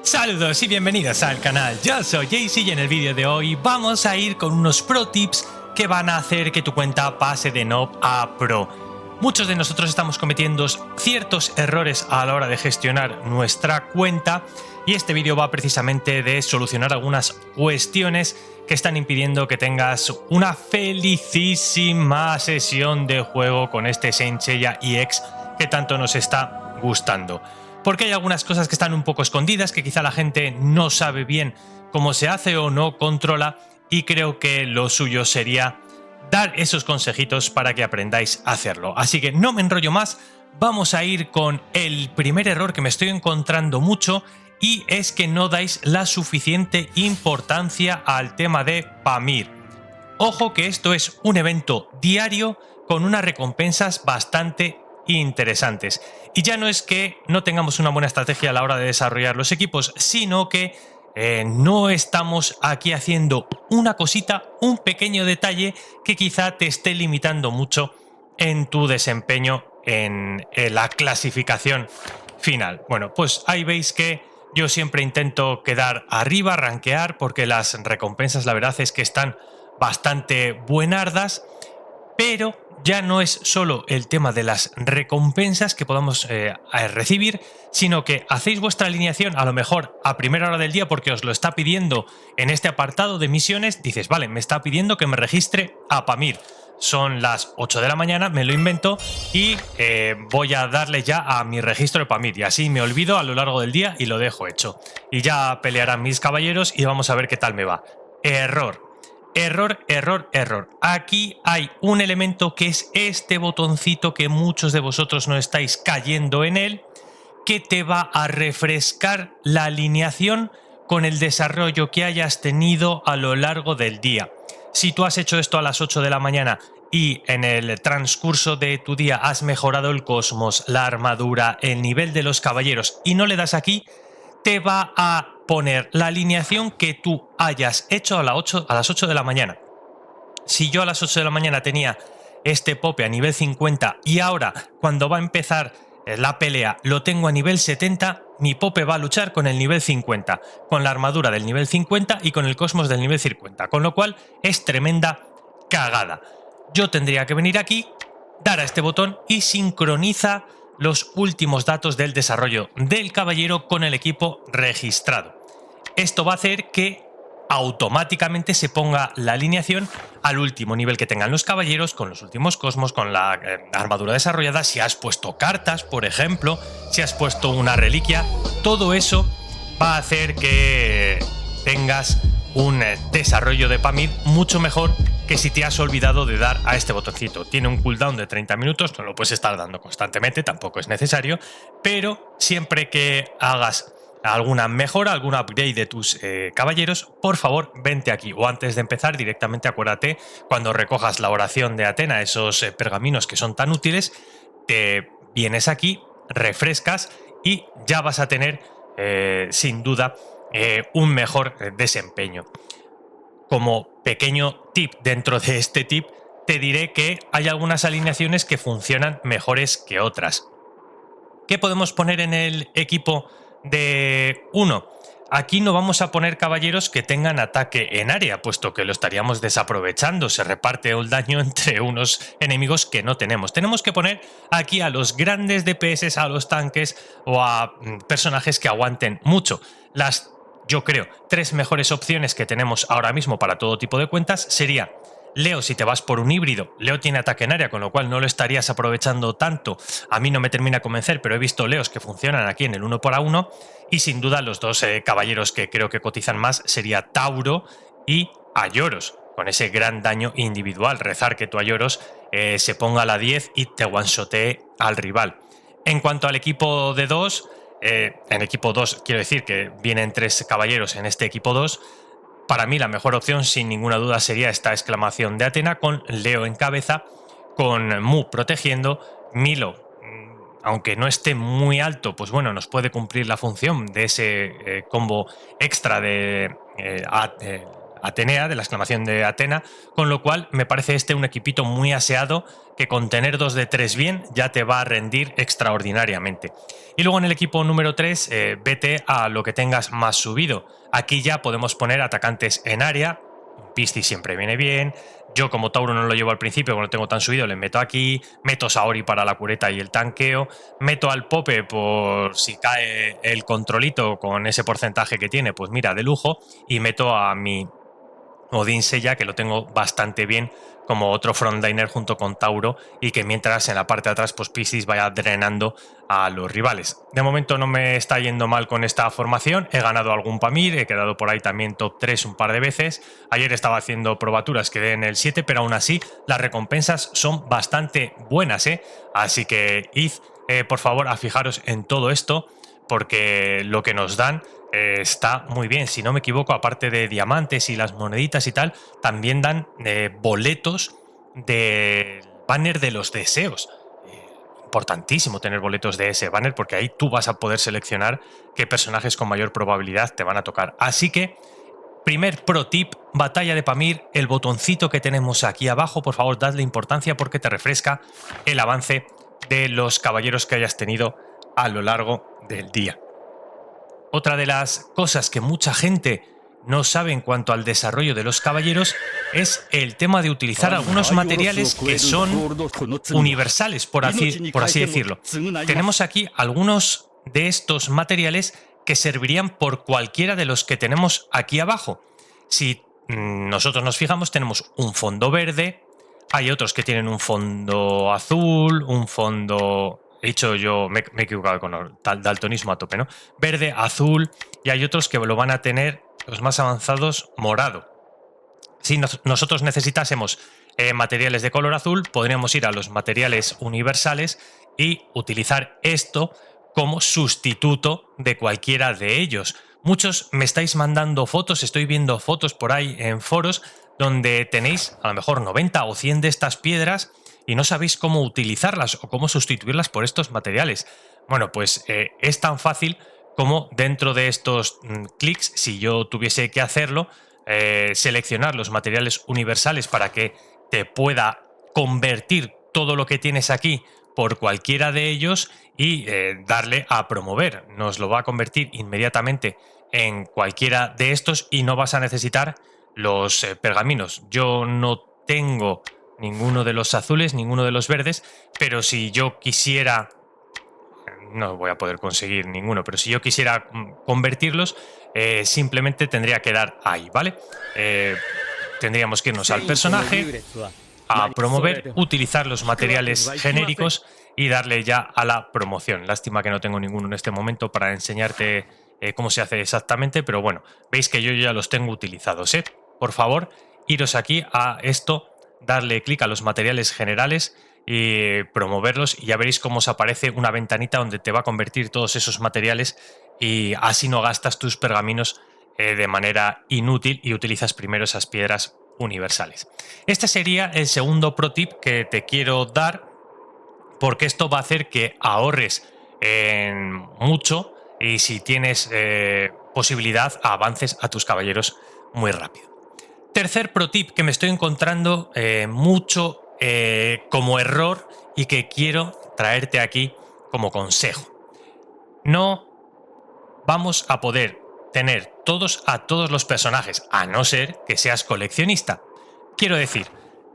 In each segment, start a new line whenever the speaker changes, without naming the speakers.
Saludos y bienvenidos al canal, yo soy Jaycee y en el vídeo de hoy vamos a ir con unos pro tips que van a hacer que tu cuenta pase de noob a pro. Muchos de nosotros estamos cometiendo ciertos errores a la hora de gestionar nuestra cuenta y este vídeo va precisamente de solucionar algunas cuestiones que están impidiendo que tengas una felicísima sesión de juego con este Saint Seiya EX que tanto nos está gustando. Porque hay algunas cosas que están un poco escondidas, que quizá la gente no sabe bien cómo se hace o no controla, y creo que lo suyo sería dar esos consejitos para que aprendáis a hacerlo. Así que no me enrollo más, vamos a ir con el primer error que me estoy encontrando mucho, y es que no dais la suficiente importancia al tema de Pamir. Ojo que esto es un evento diario con unas recompensas bastante interesantes. Y ya no es que no tengamos una buena estrategia a la hora de desarrollar los equipos, sino que no estamos aquí haciendo una cosita, un pequeño detalle que quizá te esté limitando mucho en tu desempeño en la clasificación final. Bueno, pues ahí veis que yo siempre intento quedar arriba, rankear, porque las recompensas la verdad es que están bastante buenardas, pero ya no es solo el tema de las recompensas que podamos recibir, sino que hacéis vuestra alineación a lo mejor a primera hora del día porque os lo está pidiendo en este apartado de misiones. Dices, vale, me está pidiendo que me registre a Pamir. Son las 8 de la mañana, me lo invento y voy a darle ya a mi registro de Pamir. Y así me olvido a lo largo del día y lo dejo hecho. Y ya pelearán mis caballeros y vamos a ver qué tal me va. Error. Error, error, error. Aquí hay un elemento que es este botoncito que muchos de vosotros no estáis cayendo en él, que te va a refrescar la alineación con el desarrollo que hayas tenido a lo largo del día. Si tú has hecho esto a las 8 de la mañana y en el transcurso de tu día has mejorado el cosmos, la armadura, el nivel de los caballeros y no le das aquí, te va a poner la alineación que tú hayas hecho a las 8 de la mañana. Si yo a las 8 de la mañana tenía este Pope a nivel 50 y ahora cuando va a empezar la pelea lo tengo a nivel 70, mi Pope va a luchar con el nivel 50, con la armadura del nivel 50 y con el cosmos del nivel 50, con lo cual es tremenda cagada. Yo tendría que venir aquí, dar a este botón y sincroniza los últimos datos del desarrollo del caballero con el equipo registrado. Esto va a hacer que automáticamente se ponga la alineación al último nivel que tengan los caballeros, con los últimos cosmos, con la armadura desarrollada. Si has puesto cartas, por ejemplo, si has puesto una reliquia, todo eso va a hacer que tengas un desarrollo de Pamir mucho mejor que si te has olvidado de dar a este botoncito. Tiene un cooldown de 30 minutos, no lo puedes estar dando constantemente, tampoco es necesario, pero siempre que hagas alguna mejora, algún upgrade de tus caballeros, por favor, vente aquí. O antes de empezar, directamente acuérdate, cuando recojas la oración de Atena, esos pergaminos que son tan útiles, te vienes aquí, refrescas y ya vas a tener, sin duda, un mejor desempeño. Como pequeño tip dentro de este tip, te diré que hay algunas alineaciones que funcionan mejores que otras. ¿Qué podemos poner en el equipo de 1? Aquí no vamos a poner caballeros que tengan ataque en área, puesto que lo estaríamos desaprovechando. Se reparte el daño entre unos enemigos que no tenemos. Tenemos que poner aquí a los grandes DPS, a los tanques o a personajes que aguanten mucho. Yo creo, 3 mejores opciones que tenemos ahora mismo para todo tipo de cuentas sería Leo si te vas por un híbrido. Leo tiene ataque en área, con lo cual no lo estarías aprovechando tanto. A mí no me termina de convencer, pero he visto Leos que funcionan aquí en el 1 para 1. Y sin duda los dos caballeros que creo que cotizan más sería Tauro y Aioros, con ese gran daño individual. Rezar que tu Aioros se ponga a la 10 y te one-shotee al rival. En cuanto al equipo de 2, en equipo 2 quiero decir que vienen 3 caballeros en este equipo 2. Para mí la mejor opción sin ninguna duda sería esta exclamación de Atena con Leo en cabeza, con Mu protegiendo. Milo, aunque no esté muy alto, pues bueno, nos puede cumplir la función de ese combo extra de Atenea, de la exclamación de Atena, con lo cual me parece este un equipito muy aseado que con tener 2 de 3 bien ya te va a rendir extraordinariamente. Y luego en el equipo número 3, vete a lo que tengas más subido. Aquí ya podemos poner atacantes en área. Pisti siempre viene bien. Yo como Tauro no lo llevo al principio, cuando lo tengo tan subido, le meto aquí. Meto Saori para la cureta y el tanqueo. Meto al Pope por si cae el controlito con ese porcentaje que tiene, pues mira, de lujo. Y meto a mi Odin Seiya, que lo tengo bastante bien como otro frontliner junto con Tauro, y que mientras en la parte de atrás pues Piscis vaya drenando a los rivales. De momento no me está yendo mal con esta formación, he ganado algún Pamir, he quedado por ahí también top 3 un par de veces, ayer estaba haciendo probaturas, quedé en el 7, pero aún así las recompensas son bastante buenas, así que id por favor a fijaros en todo esto, porque lo que nos dan está muy bien. Si no me equivoco, aparte de diamantes y las moneditas y tal, también dan boletos del banner de los deseos. Importantísimo tener boletos de ese banner, porque ahí tú vas a poder seleccionar qué personajes con mayor probabilidad te van a tocar. Así que, primer pro tip, batalla de Pamir, el botoncito que tenemos aquí abajo, por favor, dadle importancia porque te refresca el avance de los caballeros que hayas tenido a lo largo del día. Otra de las cosas que mucha gente no sabe en cuanto al desarrollo de los caballeros es el tema de utilizar algunos materiales que son universales, por así decirlo. Tenemos aquí algunos de estos materiales que servirían por cualquiera de los que tenemos aquí abajo. Si nosotros nos fijamos, tenemos un fondo verde, hay otros que tienen un fondo azul, un fondo... He dicho yo, me he equivocado con daltonismo a tope, ¿no? Verde, azul, y hay otros que lo van a tener, los más avanzados, morado. Si nosotros necesitásemos materiales de color azul, podríamos ir a los materiales universales y utilizar esto como sustituto de cualquiera de ellos. Muchos me estáis mandando fotos, estoy viendo fotos por ahí en foros donde tenéis a lo mejor 90 o 100 de estas piedras y no sabéis cómo utilizarlas o cómo sustituirlas por estos materiales. Bueno, pues es tan fácil como dentro de estos clics, si yo tuviese que hacerlo, seleccionar los materiales universales para que te pueda convertir todo lo que tienes aquí por cualquiera de ellos y darle a promover. Nos lo va a convertir inmediatamente en cualquiera de estos y no vas a necesitar los pergaminos. Yo no tengo ninguno de los azules, ninguno de los verdes, pero si yo quisiera... No voy a poder conseguir ninguno, pero si yo quisiera convertirlos, simplemente tendría que dar ahí, ¿vale? Tendríamos que irnos al personaje, a promover, utilizar los materiales genéricos y darle ya a la promoción. Lástima que no tengo ninguno en este momento para enseñarte cómo se hace exactamente, pero bueno, veis que yo ya los tengo utilizados, ¿eh? Por favor, iros aquí a esto, darle clic a los materiales generales y promoverlos y ya veréis cómo os aparece una ventanita donde te va a convertir todos esos materiales y así no gastas tus pergaminos de manera inútil y utilizas primero esas piedras universales. Este sería el segundo pro tip que te quiero dar, porque esto va a hacer que ahorres mucho y si tienes posibilidad avances a tus caballeros muy rápido. Tercer pro tip que me estoy encontrando mucho como error y que quiero traerte aquí como consejo. No vamos a poder tener a todos los personajes, a no ser que seas coleccionista. Quiero decir,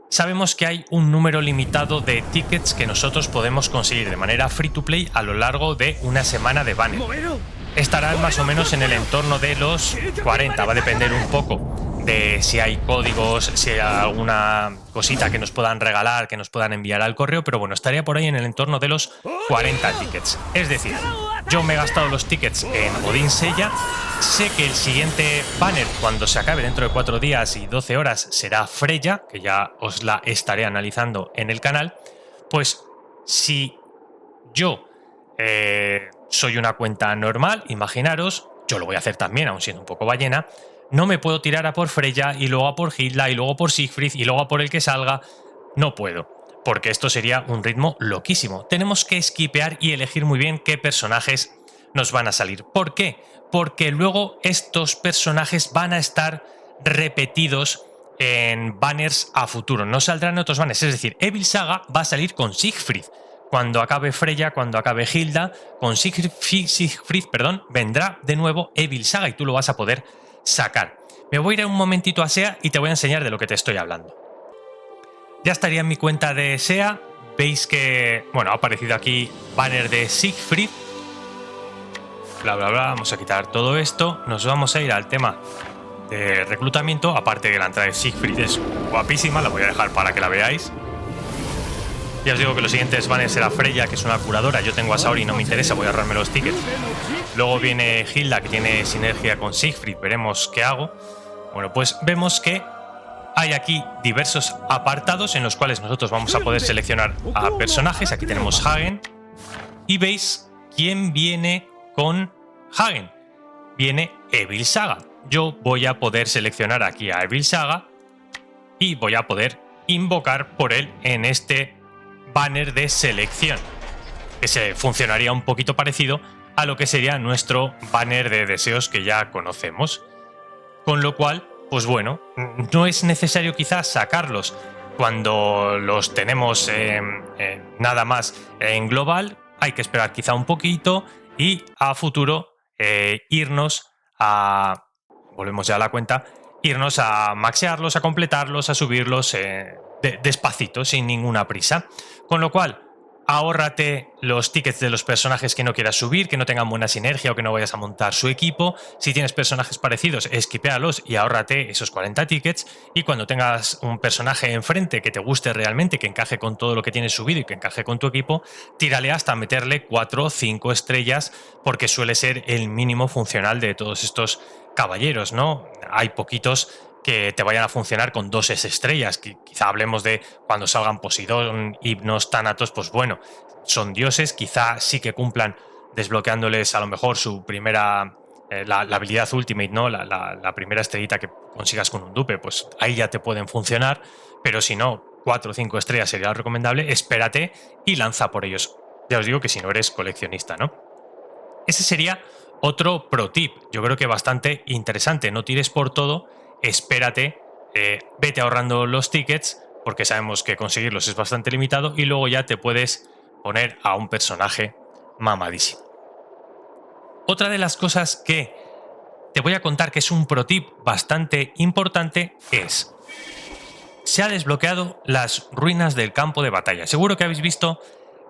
sabemos que hay un número limitado de tickets que nosotros podemos conseguir de manera free to play a lo largo de una semana de banner. Estarán más o menos en el entorno de los 40, va a depender un poco de si hay códigos, si hay alguna cosita que nos puedan regalar, que nos puedan enviar al correo, pero bueno, estaría por ahí en el entorno de los 40 tickets. Es decir, yo me he gastado los tickets en Odin Seiya, sé que el siguiente banner, cuando se acabe dentro de 4 días y 12 horas, será Freya, que ya os la estaré analizando en el canal. Pues si yo soy una cuenta normal, imaginaros, yo lo voy a hacer también, aun siendo un poco ballena, no me puedo tirar a por Freya y luego a por Hilda y luego por Siegfried y luego a por el que salga. No puedo, porque esto sería un ritmo loquísimo. Tenemos que skipear y elegir muy bien qué personajes nos van a salir. ¿Por qué? Porque luego estos personajes van a estar repetidos en banners a futuro, no saldrán otros banners, es decir, Evil Saga va a salir con Siegfried. Cuando acabe Freya, cuando acabe Hilda, con Siegfried, vendrá de nuevo Evil Saga y tú lo vas a poder sacar. Me voy a ir un momentito a SEA y te voy a enseñar de lo que te estoy hablando. Ya estaría en mi cuenta de SEA, veis que, bueno, ha aparecido aquí banner de Siegfried, bla bla bla, vamos a quitar todo esto, nos vamos a ir al tema de reclutamiento, aparte que la entrada de Siegfried es guapísima, la voy a dejar para que la veáis. Ya os digo que los siguientes van a ser a Freya, que es una curadora. Yo tengo a Saori y no me interesa, voy a ahorrarme los tickets. Luego viene Hilda, que tiene sinergia con Siegfried, veremos qué hago. Bueno, pues vemos que hay aquí diversos apartados en los cuales nosotros vamos a poder seleccionar a personajes. Aquí tenemos Hagen. Y veis quién viene con Hagen. Viene Evil Saga. Yo voy a poder seleccionar aquí a Evil Saga y voy a poder invocar por él en este banner de selección, que se funcionaría un poquito parecido a lo que sería nuestro banner de deseos que ya conocemos. Con lo cual, pues bueno, no es necesario quizás sacarlos cuando los tenemos nada más en global. Hay que esperar quizá un poquito y a futuro irnos a... Volvemos ya a la cuenta. Irnos a maxearlos, a completarlos, a subirlos despacito, sin ninguna prisa. Con lo cual, ahórrate los tickets de los personajes que no quieras subir, que no tengan buena sinergia o que no vayas a montar su equipo. Si tienes personajes parecidos, esquipéalos y ahórrate esos 40 tickets. Y cuando tengas un personaje enfrente que te guste realmente, que encaje con todo lo que tienes subido y que encaje con tu equipo, tírale hasta meterle 4 o 5 estrellas, porque suele ser el mínimo funcional de todos estos caballeros, ¿no? Hay poquitos que te vayan a funcionar con 2 estrellas. Quizá hablemos de cuando salgan Poseidón, Hipnos, Thanatos, pues bueno, son dioses, quizá sí que cumplan desbloqueándoles a lo mejor su primera, la habilidad Ultimate, ¿no? La primera estrellita que consigas con un dupe, pues ahí ya te pueden funcionar, pero si no, 4 o 5 estrellas sería lo recomendable, espérate y lanza por ellos. Ya os digo que si no eres coleccionista, ¿no? Ese sería otro pro tip, yo creo que bastante interesante, no tires por todo, espérate, vete ahorrando los tickets, porque sabemos que conseguirlos es bastante limitado, y luego ya te puedes poner a un personaje mamadísimo. Otra de las cosas que te voy a contar que es un pro tip bastante importante es: se ha desbloqueado las ruinas del campo de batalla. Seguro que habéis visto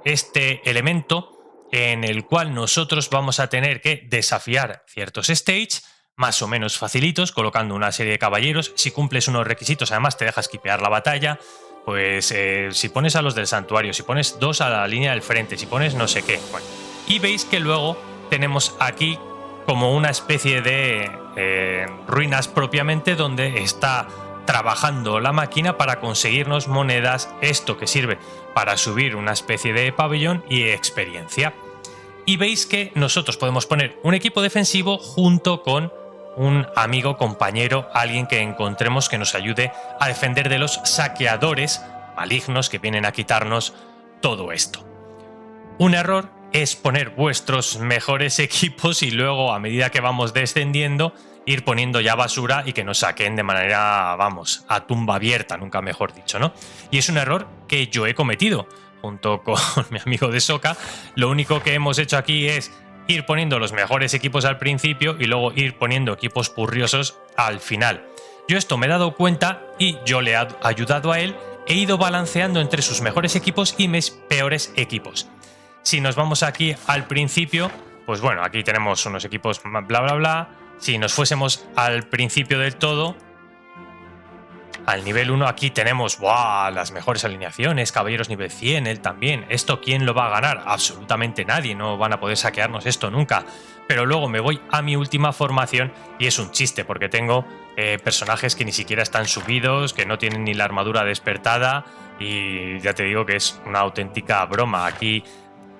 este elemento en el cual nosotros vamos a tener que desafiar ciertos stages más o menos facilitos, colocando una serie de caballeros. Si cumples unos requisitos, además te dejas skipear la batalla. Pues si pones a los del santuario, si pones 2 a la línea del frente, si pones no sé qué. Bueno, y veis que luego tenemos aquí como una especie de ruinas propiamente, donde está trabajando la máquina para conseguirnos monedas, esto que sirve para subir una especie de pabellón y experiencia. Y veis que nosotros podemos poner un equipo defensivo junto con un amigo, compañero, alguien que encontremos que nos ayude a defender de los saqueadores malignos que vienen a quitarnos todo esto. Un error es poner vuestros mejores equipos y luego, a medida que vamos descendiendo, ir poniendo ya basura y que nos saquen de manera, vamos, a tumba abierta, nunca mejor dicho, ¿no? Y es un error que yo he cometido junto con mi amigo de Soka. Lo único que hemos hecho aquí es ir poniendo los mejores equipos al principio y luego ir poniendo equipos purriosos al final. Yo esto me he dado cuenta y yo le he ayudado a él, he ido balanceando entre sus mejores equipos y mis peores equipos. Si nos vamos aquí al principio, pues bueno, aquí tenemos unos equipos bla bla bla. Si nos fuésemos al principio del todo, al nivel 1, aquí tenemos ¡buah!, las mejores alineaciones, caballeros nivel 100, él también. ¿Esto quién lo va a ganar? Absolutamente nadie, no van a poder saquearnos esto nunca. Pero luego me voy a mi última formación y es un chiste, porque tengo personajes que ni siquiera están subidos, que no tienen ni la armadura despertada, y ya te digo que es una auténtica broma. Aquí,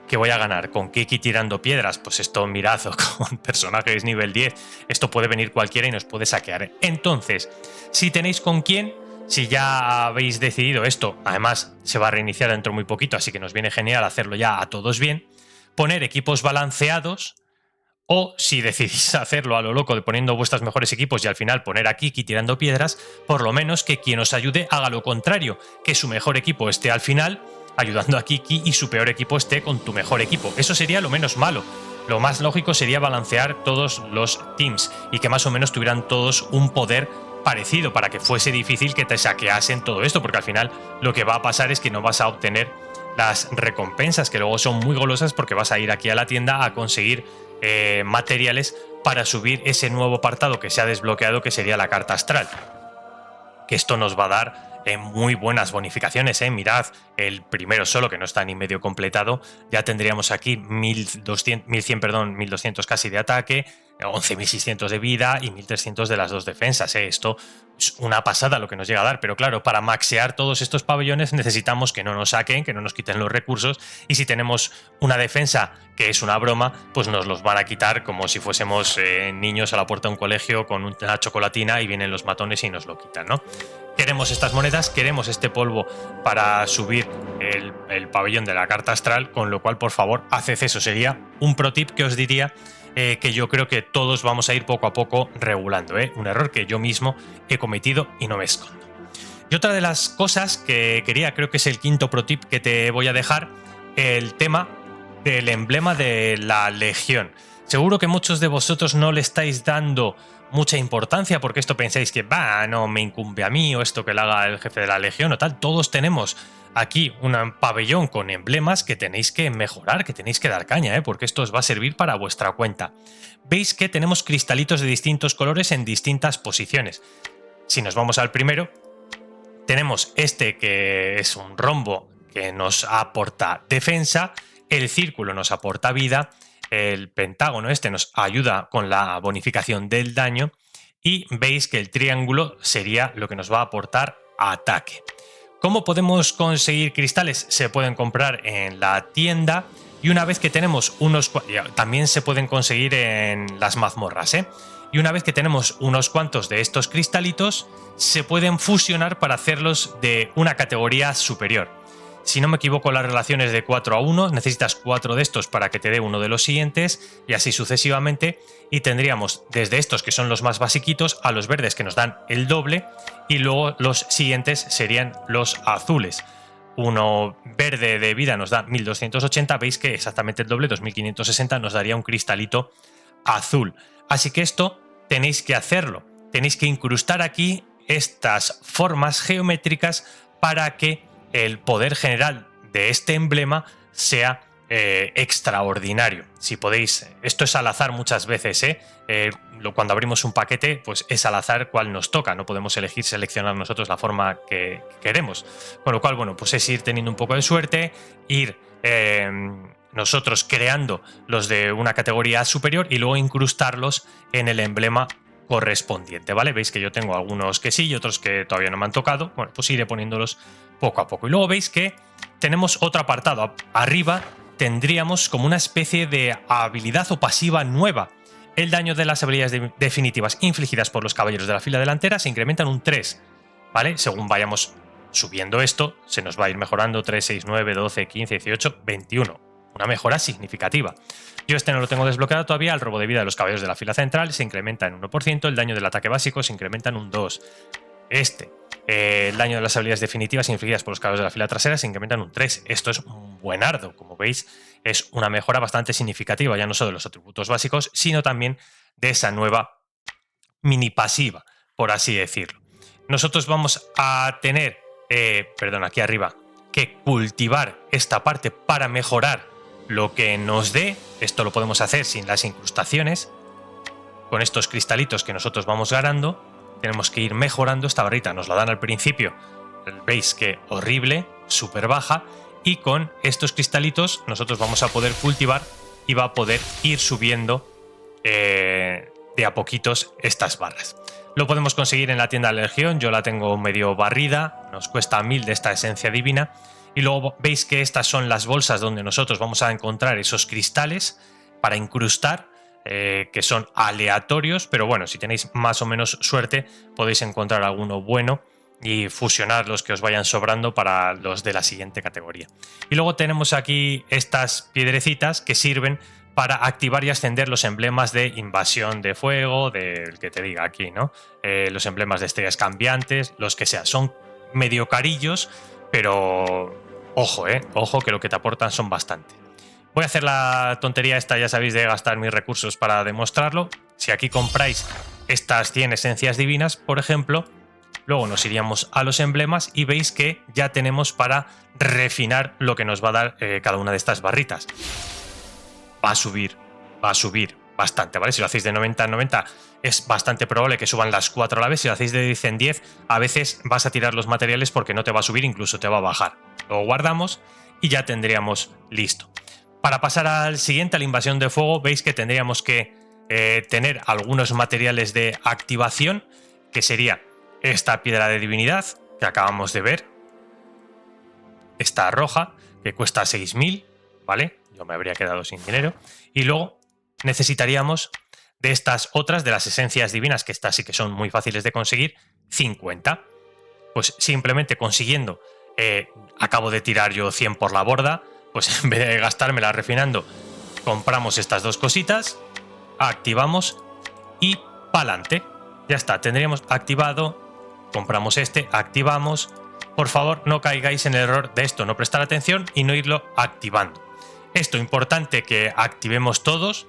¿qué voy a ganar? ¿Con Kiki tirando piedras? Pues esto, mirazo, con personajes nivel 10. Esto puede venir cualquiera y nos puede saquear. Entonces, si tenéis con quién, si ya habéis decidido esto, además se va a reiniciar dentro muy poquito, así que nos viene genial hacerlo ya a todos bien, poner equipos balanceados, O si decidís hacerlo a lo loco de poniendo vuestros mejores equipos y al final poner a Kiki tirando piedras, por lo menos que quien os ayude haga lo contrario, que su mejor equipo esté al final ayudando a Kiki y su peor equipo esté con tu mejor equipo. Eso sería lo menos malo. Lo más lógico sería balancear todos los teams y que más o menos tuvieran todos un poder parecido para que fuese difícil que te saqueasen todo esto, porque al final lo que va a pasar es que no vas a obtener las recompensas, que luego son muy golosas porque vas a ir aquí a la tienda a conseguir materiales para subir ese nuevo apartado que se ha desbloqueado, que sería la carta astral. Que esto nos va a dar muy buenas bonificaciones, mirad, el primero solo, que no está ni medio completado, ya tendríamos aquí 1200 casi de ataque, 11.600 de vida y 1.300 de las dos defensas. Esto es una pasada lo que nos llega a dar, pero claro, para maxear todos estos pabellones necesitamos que no nos saquen, que no nos quiten los recursos, y si tenemos una defensa que es una broma, pues nos los van a quitar como si fuésemos niños a la puerta de un colegio con una chocolatina y vienen los matones y nos lo quitan, ¿no? Queremos estas monedas, queremos este polvo para subir el pabellón de la carta astral, con lo cual, por favor, haced eso. Sería un pro tip que os diría que yo creo que todos vamos a ir poco a poco regulando, un error que yo mismo he cometido y no me escondo. Y otra de las cosas que quería, creo que es el quinto pro tip que te voy a dejar, el tema del emblema de la Legión. Seguro que muchos de vosotros no le estáis dando mucha importancia porque esto pensáis que no me incumbe a mí, o esto que lo haga el jefe de la Legión o tal. Todos tenemos aquí un pabellón con emblemas que tenéis que mejorar, que tenéis que dar caña, porque esto os va a servir para vuestra cuenta. Veis que tenemos cristalitos de distintos colores en distintas posiciones. Si nos vamos al primero, tenemos este que es un rombo que nos aporta defensa, el círculo nos aporta vida, el pentágono este nos ayuda con la bonificación del daño y veis que el triángulo sería lo que nos va a aportar ataque. ¿Cómo podemos conseguir cristales? Se pueden comprar en la tienda y una vez que tenemos también se pueden conseguir en las mazmorras, Y una vez que tenemos unos cuantos de estos cristalitos, se pueden fusionar para hacerlos de una categoría superior. Si no me equivoco, la relación es de 4 a 1, necesitas 4 de estos para que te dé uno de los siguientes y así sucesivamente, y tendríamos desde estos que son los más basiquitos a los verdes que nos dan el doble y luego los siguientes serían los azules. Uno verde de vida nos da 1280, veis que exactamente el doble, 2560, nos daría un cristalito azul. Así que esto tenéis que hacerlo, tenéis que incrustar aquí estas formas geométricas para que el poder general de este emblema sea extraordinario. Si podéis, esto es al azar muchas veces, cuando abrimos un paquete, pues es al azar cuál nos toca, no podemos seleccionar nosotros la forma que queremos. Con lo cual, bueno, pues es ir teniendo un poco de suerte, ir nosotros creando los de una categoría superior y luego incrustarlos en el emblema correspondiente, ¿vale? Veis que yo tengo algunos que sí y otros que todavía no me han tocado. Bueno, pues iré poniéndolos poco a poco. Y luego veis que tenemos otro apartado. Arriba tendríamos como una especie de habilidad o pasiva nueva. El daño de las habilidades definitivas infligidas por los caballeros de la fila delantera se incrementan un 3, ¿vale? Según vayamos subiendo esto, se nos va a ir mejorando 3, 6, 9, 12, 15, 18, 21. Una mejora significativa. Yo este no lo tengo desbloqueado todavía. El robo de vida de los caballeros de la fila central se incrementa en un 1%, el daño del ataque básico se incrementa en un 2%. El daño de las habilidades definitivas infligidas por los caballeros de la fila trasera se incrementa en un 3%. Esto es un buenardo, como veis, es una mejora bastante significativa, ya no solo de los atributos básicos, sino también de esa nueva mini pasiva, por así decirlo. Nosotros vamos a tener, aquí arriba, que cultivar esta parte para mejorar lo que nos dé. Esto lo podemos hacer sin las incrustaciones, con estos cristalitos que nosotros vamos ganando. Tenemos que ir mejorando esta barrita, nos la dan al principio, veis que horrible, súper baja, y con estos cristalitos nosotros vamos a poder cultivar y va a poder ir subiendo de a poquitos estas barras. Lo podemos conseguir en la tienda de la Legión, yo la tengo medio barrida, nos cuesta 1000 de esta esencia divina. Y luego veis que estas son las bolsas donde nosotros vamos a encontrar esos cristales para incrustar, que son aleatorios, pero bueno, si tenéis más o menos suerte podéis encontrar alguno bueno y fusionar los que os vayan sobrando para los de la siguiente categoría. Y luego tenemos aquí estas piedrecitas que sirven para activar y ascender los emblemas de invasión de fuego, del que te diga aquí, ¿no? Los emblemas de estrellas cambiantes, los que sea. Son medio carillos, pero ojo, ojo que lo que te aportan son bastante. Voy a hacer la tontería esta, ya sabéis, de gastar mis recursos para demostrarlo. Si aquí compráis estas 100 esencias divinas, por ejemplo, luego nos iríamos a los emblemas y veis que ya tenemos para refinar lo que nos va a dar cada una de estas barritas. Va a subir bastante, ¿vale? Si lo hacéis de 90 en 90 es bastante probable que suban las 4 a la vez. Si lo hacéis de 10 en 10, a veces vas a tirar los materiales porque no te va a subir, incluso te va a bajar. Lo guardamos y ya tendríamos listo. Para pasar al siguiente, a la invasión de fuego, veis que tendríamos que tener algunos materiales de activación, que sería esta piedra de divinidad que acabamos de ver, esta roja que cuesta 6000, ¿vale? Yo me habría quedado sin dinero. Y luego necesitaríamos de estas otras, de las esencias divinas, que estas sí que son muy fáciles de conseguir, 50. Pues simplemente consiguiendo, acabo de tirar yo 100 por la borda, pues en vez de gastármela refinando, compramos estas dos cositas, activamos y pa'lante. Ya está, tendríamos activado, compramos este, activamos. Por favor, no caigáis en el error de esto, no prestar atención y no irlo activando. Esto, importante que activemos todos.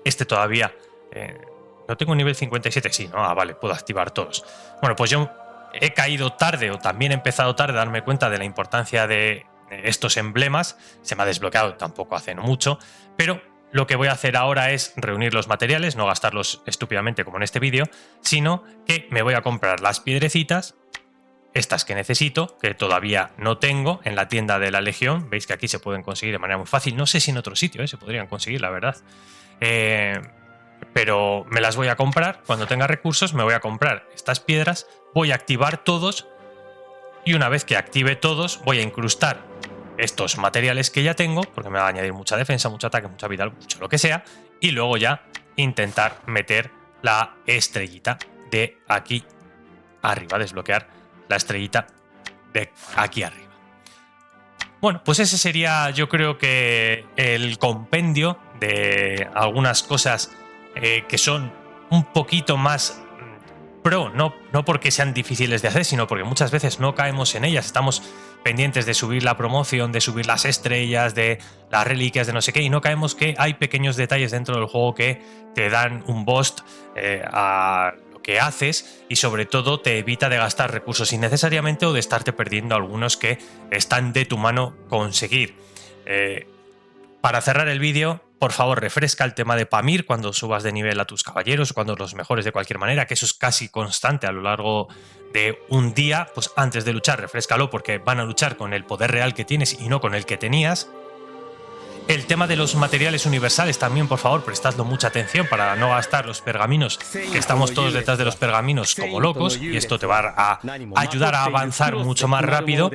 Este todavía... ¿no tengo un nivel 57? Sí, ¿no? Ah, vale, puedo activar todos. Bueno, pues yo he caído tarde o también he empezado tarde a darme cuenta de la importancia de estos emblemas. Se me ha desbloqueado tampoco hace mucho, pero lo que voy a hacer ahora es reunir los materiales, no gastarlos estúpidamente como en este vídeo, sino que me voy a comprar las piedrecitas, estas que necesito, que todavía no tengo en la tienda de la Legión. Veis que aquí se pueden conseguir de manera muy fácil. No sé si en otro sitio se podrían conseguir, la verdad. Pero me las voy a comprar. Cuando tenga recursos me voy a comprar estas piedras, voy a activar todos y una vez que active todos voy a incrustar estos materiales que ya tengo, porque me va a añadir mucha defensa, mucho ataque, mucha vida, mucho lo que sea, y luego ya intentar meter la estrellita de aquí arriba, desbloquear la estrellita de aquí arriba. Bueno, pues ese sería, yo creo que el compendio de algunas cosas que son un poquito más pro, no porque sean difíciles de hacer, sino porque muchas veces no caemos en ellas. Estamos pendientes de subir la promoción, de subir las estrellas, de las reliquias, de no sé qué, y no caemos que hay pequeños detalles dentro del juego que te dan un boost a lo que haces y sobre todo te evita de gastar recursos innecesariamente o de estarte perdiendo algunos que están de tu mano conseguir. Para cerrar el vídeo, por favor, refresca el tema de Pamir cuando subas de nivel a tus caballeros, cuando los mejores de cualquier manera, que eso es casi constante a lo largo de un día. Pues antes de luchar, refréscalo porque van a luchar con el poder real que tienes y no con el que tenías. El tema de los materiales universales también, por favor, prestadlo mucha atención para no gastar los pergaminos, que estamos todos detrás de los pergaminos como locos, y esto te va a ayudar a avanzar mucho más rápido.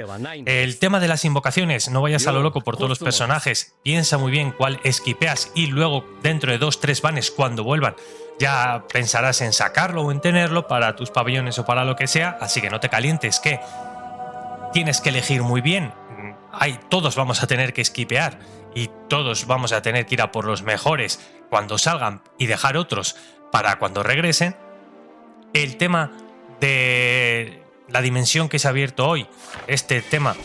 El tema de las invocaciones, no vayas a lo loco por todos los personajes, piensa muy bien cuál esquipeas y luego dentro de 2-3 banes cuando vuelvan ya pensarás en sacarlo o en tenerlo para tus pabellones o para lo que sea, así que no te calientes, que tienes que elegir muy bien. Todos vamos a tener que esquipear y todos vamos a tener que ir a por los mejores cuando salgan y dejar otros para cuando regresen. El tema de la dimensión que se ha abierto hoy, este tema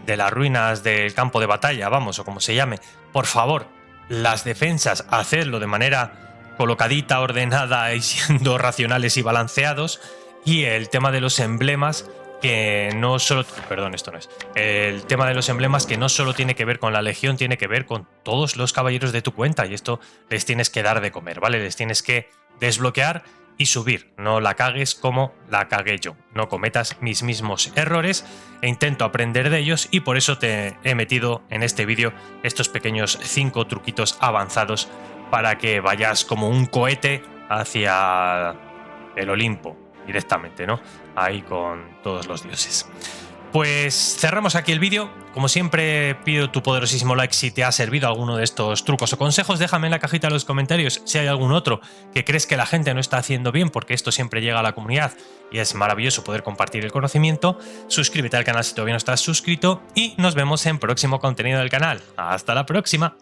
de las ruinas del campo de batalla, vamos, o como se llame, por favor, las defensas, hacedlo de manera colocadita, ordenada y siendo racionales y balanceados. Y el tema de los emblemas, que no solo... Perdón, esto no es. El tema de los emblemas que no solo tiene que ver con la Legión, tiene que ver con todos los caballeros de tu cuenta, y esto les tienes que dar de comer, ¿vale? Les tienes que desbloquear y subir. No la cagues como la cagué yo. No cometas mis mismos errores e intento aprender de ellos, y por eso te he metido en este vídeo estos pequeños 5 truquitos avanzados para que vayas como un cohete hacia el Olimpo directamente, ¿no? Ahí con todos los dioses. Pues cerramos aquí el vídeo. Como siempre, pido tu poderosísimo like si te ha servido alguno de estos trucos o consejos. Déjame en la cajita de los comentarios si hay algún otro que crees que la gente no está haciendo bien, porque esto siempre llega a la comunidad y es maravilloso poder compartir el conocimiento. Suscríbete al canal si todavía no estás suscrito y nos vemos en próximo contenido del canal. ¡Hasta la próxima!